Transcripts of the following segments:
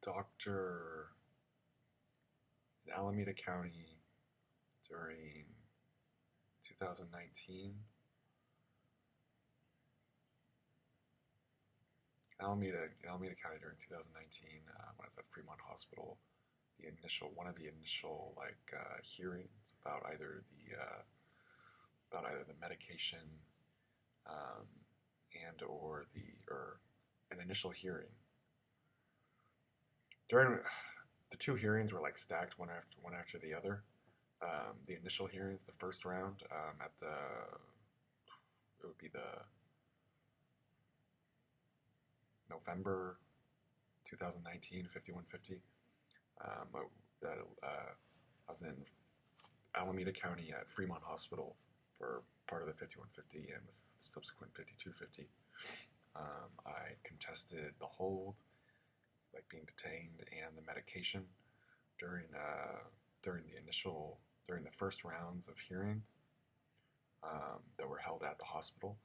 doctor in Alameda County during 2019. Alameda County during 2019, when I was at Fremont Hospital, one of the initial hearings about either the medication or an initial hearing. During the two hearings were like stacked one after the other. The initial hearings, the first round, it would be the November 2019 5150. I was in Alameda County at Fremont Hospital for part of the 5150 and the subsequent 5250. I contested the hold, like being detained, and the medication during the first rounds of hearings that were held at the hospital.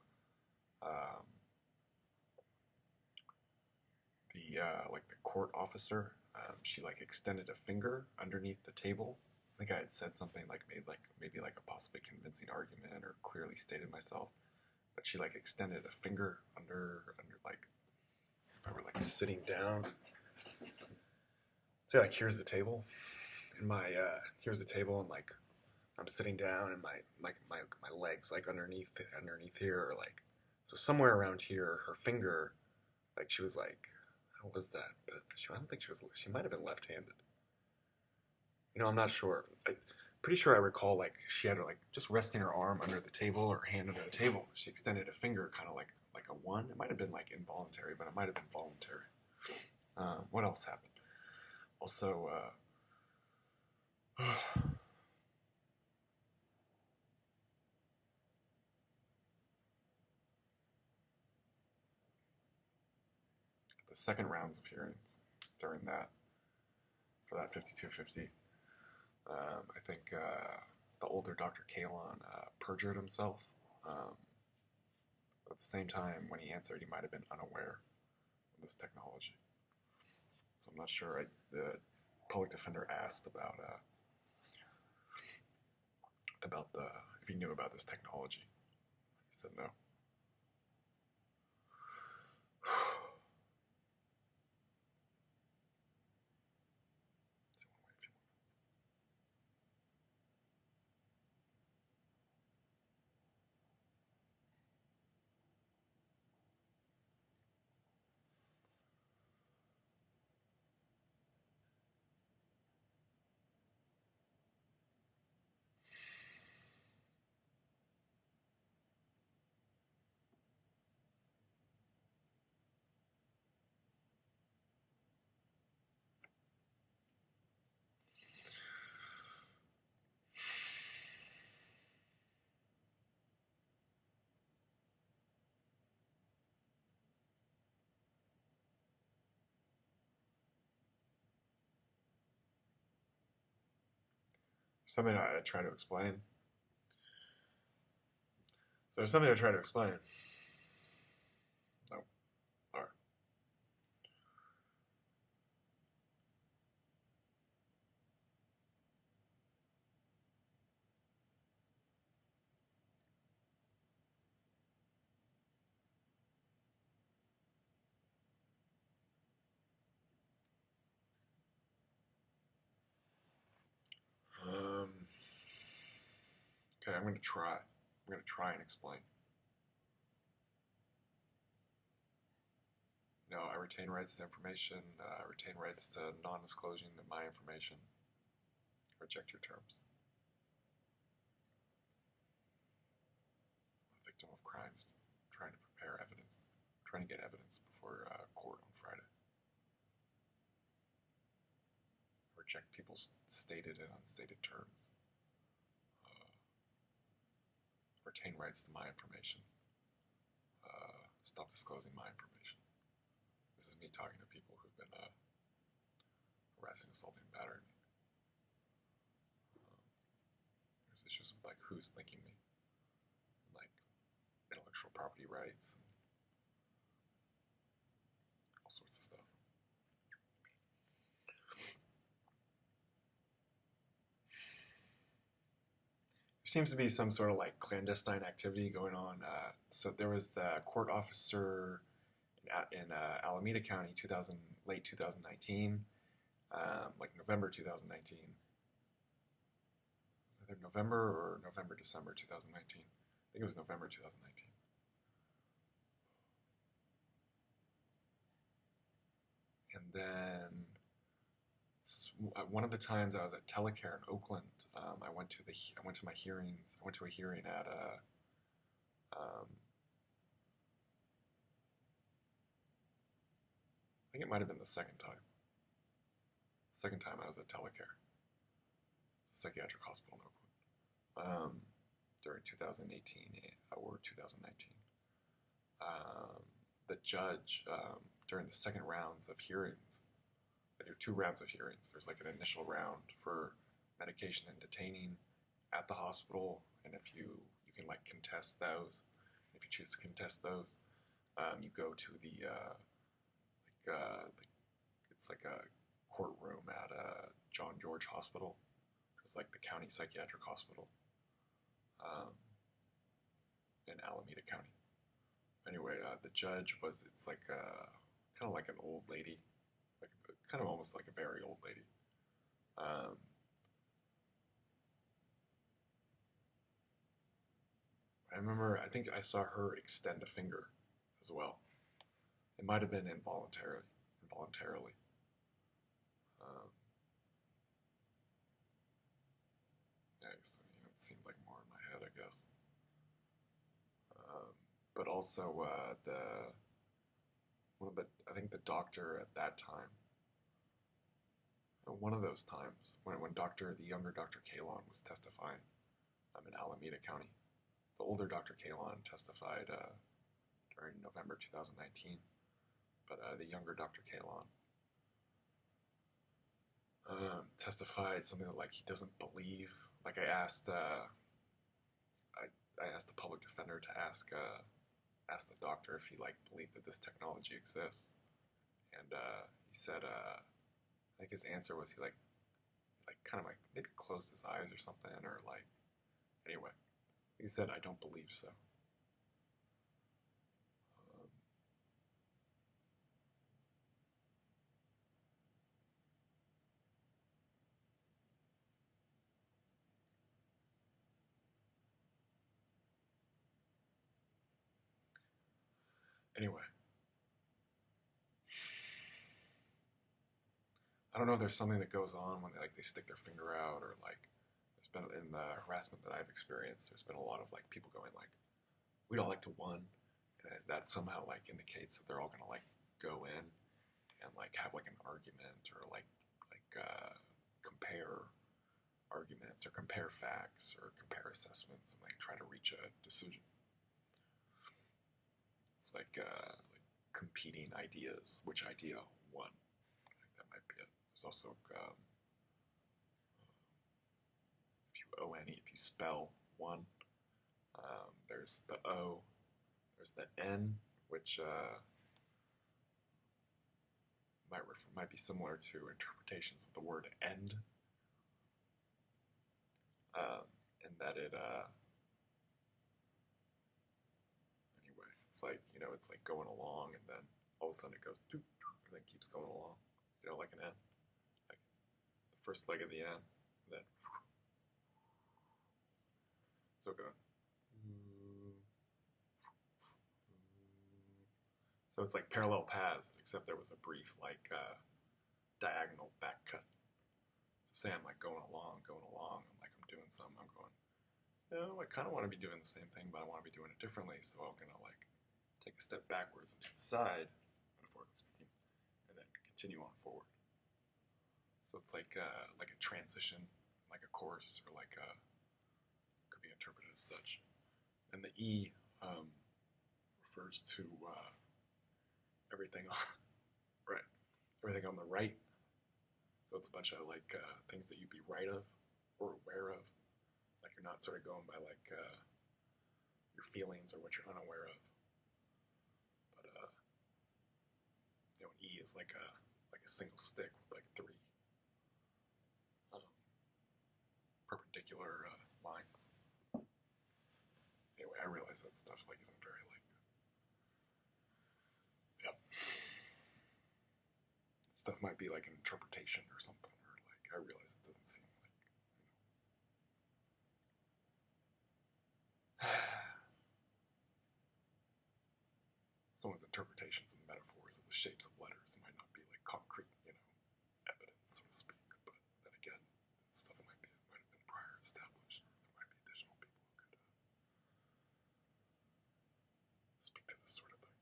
The court officer, she extended a finger underneath the table. I think I had said something made a possibly convincing argument or clearly stated myself, but she extended a finger under if I were sitting down. So here's the table, and here's the table, and I'm sitting down, and my legs underneath here, or so somewhere around here, her finger, she was how was that? But I don't think she might have been left-handed. I'm not sure. I'm pretty sure I recall she had her just resting her arm under the table or hand under the table. She extended a finger kind of like a one. It might have been involuntary, but it might have been voluntary. What else happened? Also, the second rounds of hearings for that 5250, I think the older Dr. Kalon perjured himself. But at the same time, when he answered, he might have been unaware of this technology. So I'm not sure. The public defender asked about if he knew about this technology. He said no. Something I try to explain. So there's something I try to explain. No. All right. Okay, I'm going to try. I'm going to try and explain. No, I retain rights to information. I retain rights to non-disclosing of my information. Reject your terms. I'm a victim of crimes, trying to prepare evidence, trying to get evidence before court on Friday. Reject people's stated and unstated terms. Retain rights to my information. Stop disclosing my information. This is me talking to people who've been harassing, assaulting, battering me. There's issues with who's linking me, intellectual property rights, and all sorts of stuff. seems to be some sort of like clandestine activity going on. So there was the court officer in Alameda County, late 2019, like November 2019. Was it either November or December 2019? I think it was November 2019. And then one of the times I was at Telecare in Oakland, I went to my hearings. I went to a hearing at I think it might have been the second time. Second time I was at Telecare. It's a psychiatric hospital in Oakland during 2018 or 2019. The judge during the second rounds of hearings. They do 2 rounds of hearings. There's like an initial round for medication and detaining at the hospital, and if you can like contest those. If you choose to contest those, you go to it's like a courtroom at John George Hospital. It's like the county psychiatric hospital in Alameda County. Anyway, the judge it's like kind of like an old lady. Kind of almost like a very old lady. I remember, I think I saw her extend a finger as well. It might have been involuntarily. Yeah, it seemed like more in my head, I guess. But also, I think the doctor at that time, one of those times when the younger Dr. Kalon was testifying in Alameda County. The older Dr. Kalon testified during November 2019, but the younger Dr. Kalon testified something that like he doesn't believe. Like I asked the public defender to ask the doctor if he like believed that this technology exists, and he said I think his answer was he like kind of like maybe closed his eyes or something, or like, anyway, he said, I don't believe so. Anyway, I don't know if there's something that goes on when they stick their finger out, or like there's been in the harassment that I've experienced, there's been a lot of like people going like, we'd all like to win, and that somehow like indicates that they're all gonna like go in and like have like an argument, or like compare arguments or compare facts or compare assessments and like try to reach a decision. It's like competing ideas. Which idea won? I think that might be it. There's also if you spell one, there's the O, there's the N, which might be similar to interpretations of the word end, in that it anyway, it's like, it's like going along, and then all of a sudden it goes doop, and then keeps going along, like an N, like the first leg of the N, and then so good. So it's like parallel paths, except there was a brief like diagonal back cut. So say I'm like going along, I'm like I'm doing something, I'm going, I kind of want to be doing the same thing, but I want to be doing it differently, so I'm gonna like take a step backwards to the side, metaphorically speaking, and then continue on forward. So it's like a transition, like a course, or like could be interpreted as such. And the E refers to everything on everything on the right. So it's a bunch of like things that you'd be right of or aware of. Like you're not sort of going by like your feelings or what you're unaware of. But an E is like a single stick with like 3 perpendicular lines. realize that stuff like isn't very like. Yep. Stuff might be like an interpretation or something, or like I realize it doesn't seem like, someone's interpretations of metaphors of the shapes of letters might not be like concrete, evidence, so to speak. But then again, that stuff might have been prior established. There might be additional people who could speak to this sort of thing.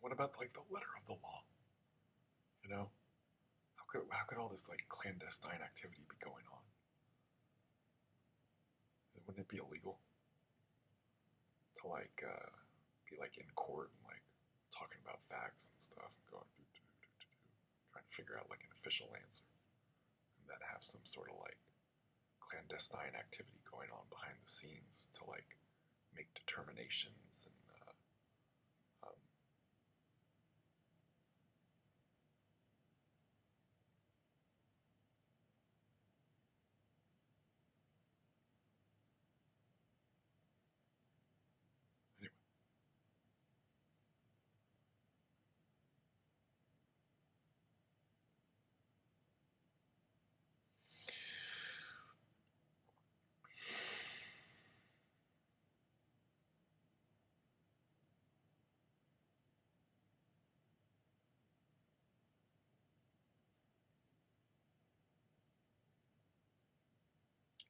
What about like the letter of the law? How could all this like clandestine activity be going on? Wouldn't it be illegal to like be like in court and like talking about facts and stuff and going trying to figure out like an official answer, and then have some sort of like clandestine activity going on behind the scenes to like make determinations and anyway.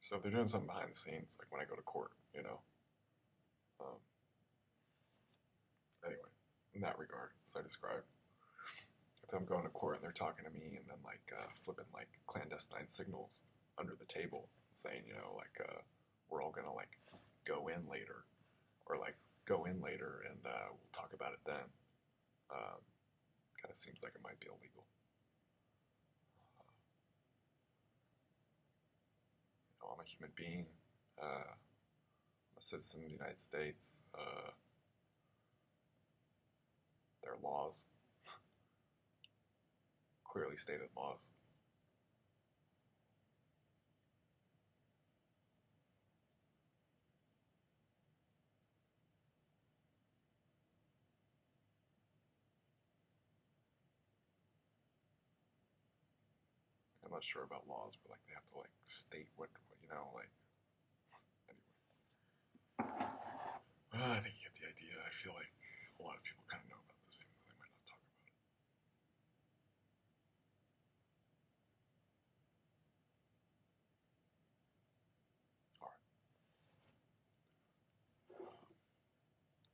So if they're doing something behind the scenes, like when I go to court, anyway, in that regard, as I described, if I'm going to court and they're talking to me and then like flipping like clandestine signals under the table, saying, we're all gonna like go in later, or like go in later and we'll talk about it then. Kind of seems like it might be illegal. I'm a human being. I'm a citizen of the United States. There are laws, clearly stated laws. I'm not sure about laws, but like they have to like state what like. Anyway, I think you get the idea. I feel like a lot of people kind of know about this, even though they might not talk about it. All right.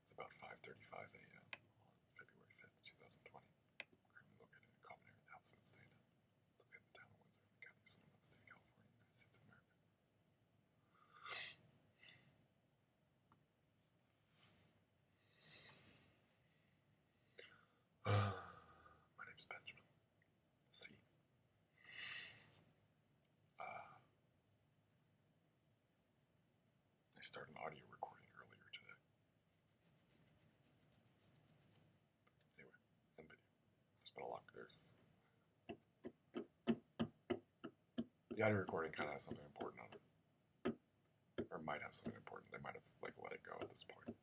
It's about 5:35 a.m. on February 5th, 2020. Currently located in a common area of the house I've been staying in. It's located in the town of Windsor, in the county of Sonoma, state of California, United States of America. My name's Benjamin. C. I started an audio recording earlier today. Anyway, and video. It's been a lot. The audio recording kind of has something important on it, or might have something important. They might have like let it go at this point.